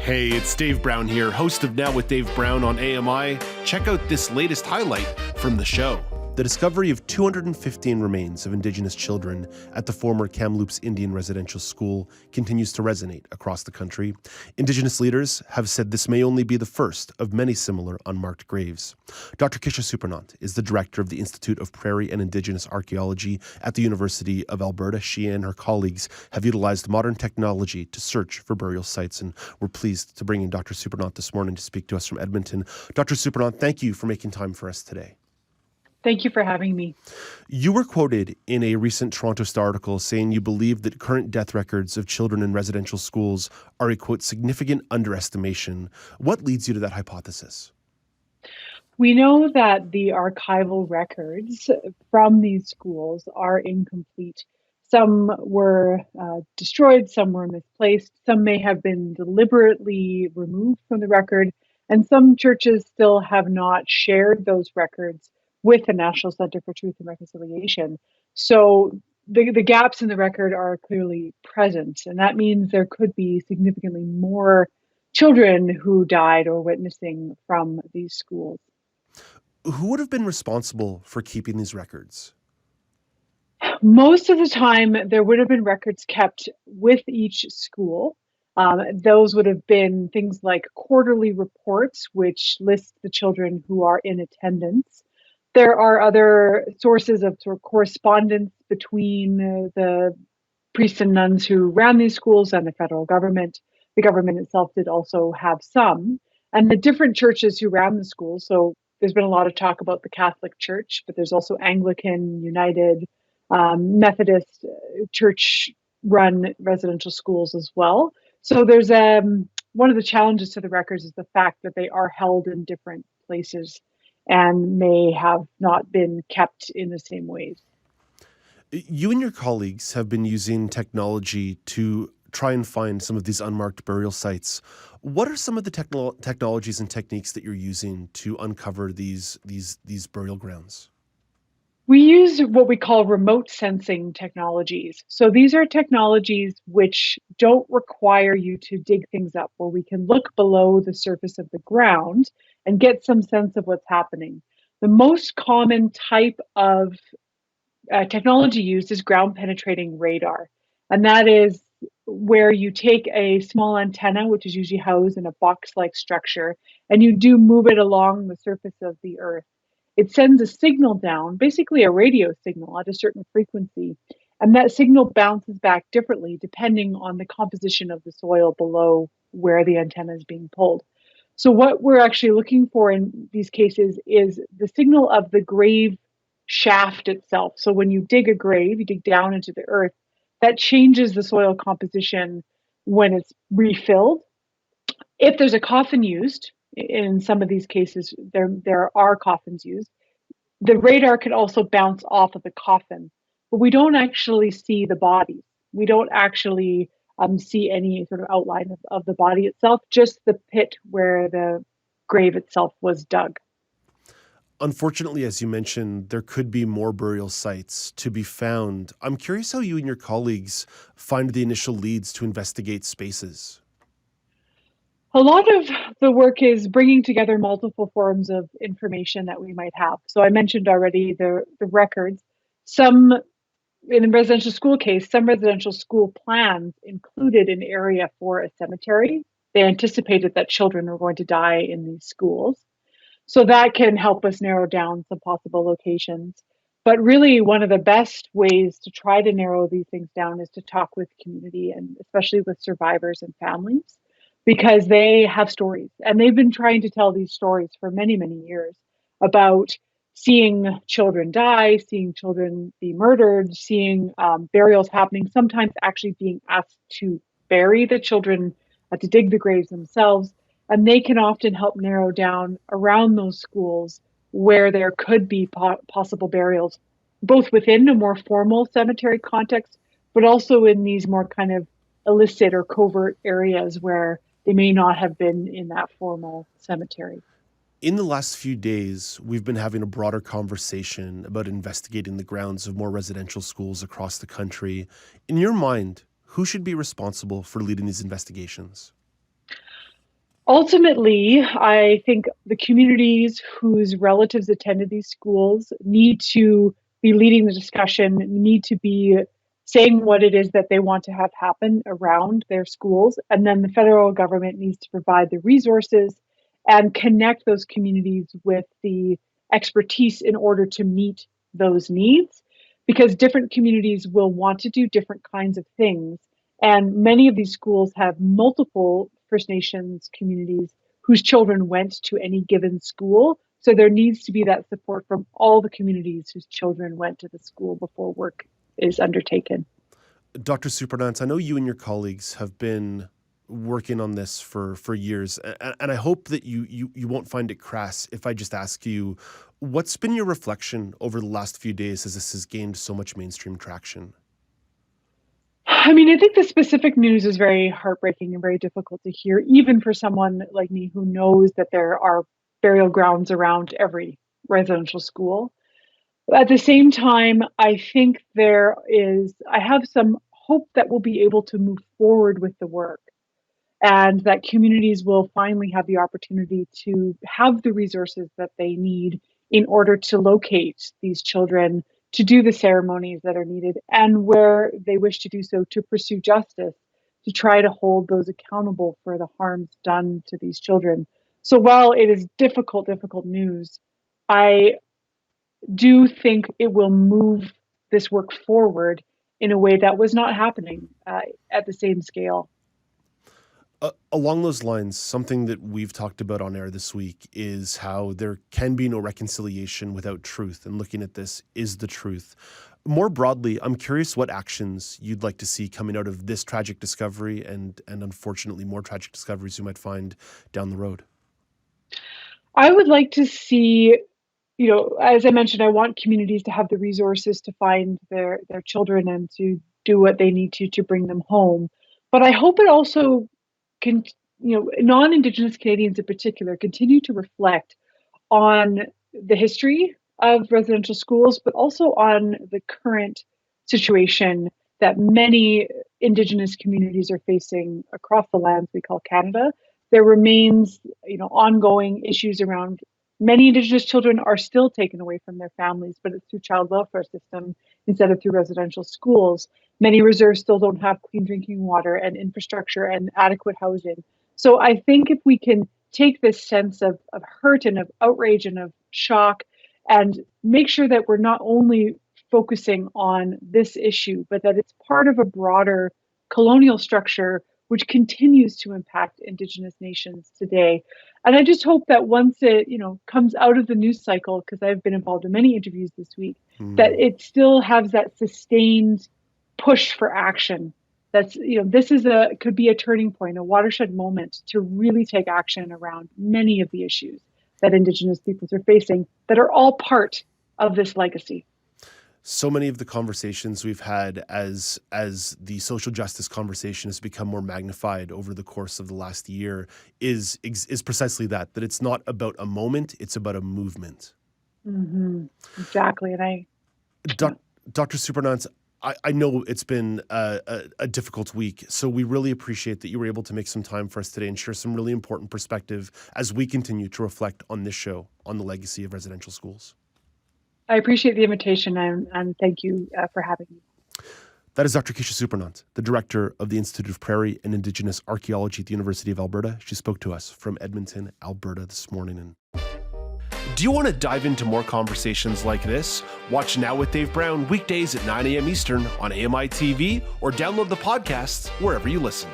Hey, it's Dave Brown here, host of Now with Dave Brown on AMI. Check out this latest highlight from the show. The discovery of 215 remains of Indigenous children at the former Kamloops Indian Residential School continues to resonate across the country. Indigenous leaders have said this may only be the first of many similar unmarked graves. Dr. Kisha Supernant is the director of the Institute of Prairie and Indigenous Archaeology at the University of Alberta. She and her colleagues have utilized modern technology to search for burial sites, and we're pleased to bring in Dr. Supernant this morning to speak to us from Edmonton. Dr. Supernant, thank you for making time for us today. Thank you for having me. You were quoted in a recent Toronto Star article saying you believe that current death records of children in residential schools are a, quote, significant underestimation. What leads you to that hypothesis? We know that the archival records from these schools are incomplete. Some were destroyed, some were misplaced, some may have been deliberately removed from the record, and some churches still have not shared those records with the National Centre for Truth and Reconciliation. So the gaps in the record are clearly present, and that means there could be significantly more children who died or witnessing from these schools. Who would have been responsible for keeping these records? Most of the time, there would have been records kept with each school. Those would have been things like quarterly reports, which list the children who are in attendance. There are other sources of sort of correspondence between the priests and nuns who ran these schools and the federal government. The government itself did also have some. And the different churches who ran the schools, so there's been a lot of talk about the Catholic Church, but there's also Anglican, United, Methodist church-run residential schools as well. So there's one of the challenges to the records is the fact that they are held in different places and may have not been kept in the same ways. You and your colleagues have been using technology to try and find some of these unmarked burial sites. What are some of the technologies and techniques that you're using to uncover these burial grounds? We use what we call remote sensing technologies. So these are technologies which don't require you to dig things up, where we can look below the surface of the ground and get some sense of what's happening. The most common type of technology used is ground penetrating radar. And that is where you take a small antenna, which is usually housed in a box-like structure, and you do move it along the surface of the earth. It sends a signal down, basically a radio signal at a certain frequency, and that signal bounces back differently depending on the composition of the soil below where the antenna is being pulled. So what we're actually looking for in these cases is the signal of the grave shaft itself. So when you dig a grave, you dig down into the earth, that changes the soil composition when it's refilled. If there's a coffin used, in some of these cases, there are coffins used, the radar can also bounce off of the coffin, but we don't actually see the body. We don't actually see any sort of outline of the body itself, just the pit where the grave itself was dug. Unfortunately, as you mentioned, there could be more burial sites to be found. I'm curious how you and your colleagues find the initial leads to investigate spaces. A lot of the work is bringing together multiple forms of information that we might have. So I mentioned already the records. Some, in a residential school case, some residential school plans included an area for a cemetery. They anticipated that children were going to die in these schools. So that can help us narrow down some possible locations. But really, one of the best ways to try to narrow these things down is to talk with community, and especially with survivors and families, because they have stories. And they've been trying to tell these stories for many, many years about seeing children die, seeing children be murdered, seeing burials happening, sometimes actually being asked to bury the children, to dig the graves themselves. And they can often help narrow down around those schools where there could be possible burials, both within a more formal cemetery context, but also in these more kind of illicit or covert areas where they may not have been in that formal cemetery. In the last few days, we've been having a broader conversation about investigating the grounds of more residential schools across the country. In your mind, who should be responsible for leading these investigations? Ultimately, I think the communities whose relatives attended these schools need to be leading the discussion, need to be saying what it is that they want to have happen around their schools. And then the federal government needs to provide the resources and connect those communities with the expertise in order to meet those needs, because different communities will want to do different kinds of things. And many of these schools have multiple First Nations communities whose children went to any given school. So there needs to be that support from all the communities whose children went to the school before work is undertaken. Dr. Supernant, I know you and your colleagues have been working on this for years, and I hope that you won't find it crass if I just ask you, what's been your reflection over the last few days as this has gained so much mainstream traction? I mean, I think the specific news is very heartbreaking and very difficult to hear, even for someone like me who knows that there are burial grounds around every residential school. At the same time, I think I have some hope that we'll be able to move forward with the work and that communities will finally have the opportunity to have the resources that they need in order to locate these children, to do the ceremonies that are needed, and where they wish to do so, to pursue justice, to try to hold those accountable for the harms done to these children. So while it is difficult news, I do think it will move this work forward in a way that was not happening at the same scale. Along those lines, something that we've talked about on air this week is how there can be no reconciliation without truth, and looking at this is the truth. More broadly, I'm curious what actions you'd like to see coming out of this tragic discovery and unfortunately more tragic discoveries you might find down the road. I would like to see, as I mentioned, I want communities to have the resources to find their children and to do what they need to bring them home. But I hope it also can, non-Indigenous Canadians in particular, continue to reflect on the history of residential schools, but also on the current situation that many Indigenous communities are facing across the lands we call Canada. There remains, ongoing issues around many Indigenous children are still taken away from their families, but it's through child welfare system instead of through residential schools. Many reserves still don't have clean drinking water and infrastructure and adequate housing. So I think if we can take this sense of hurt and of outrage and of shock and make sure that we're not only focusing on this issue, but that it's part of a broader colonial structure which continues to impact Indigenous nations today. And I just hope that once it, comes out of the news cycle, because I've been involved in many interviews this week, that it still has that sustained push for action. That's, could be a turning point, a watershed moment to really take action around many of the issues that Indigenous peoples are facing that are all part of this legacy. So many of the conversations we've had as the social justice conversation has become more magnified over the course of the last year is precisely that it's not about a moment, it's about a movement. Mm-hmm. Exactly. And Dr. Supernantz, I know it's been a difficult week, so we really appreciate that you were able to make some time for us today and share some really important perspective as we continue to reflect on this show on the legacy of residential schools. I appreciate the invitation and thank you for having me. That is Dr. Kisha Supernant, the director of the Institute of Prairie and Indigenous Archaeology at the University of Alberta. She spoke to us from Edmonton, Alberta this morning. Do you want to dive into more conversations like this? Watch Now with Dave Brown weekdays at 9 a.m. Eastern on AMI TV or download the podcasts wherever you listen.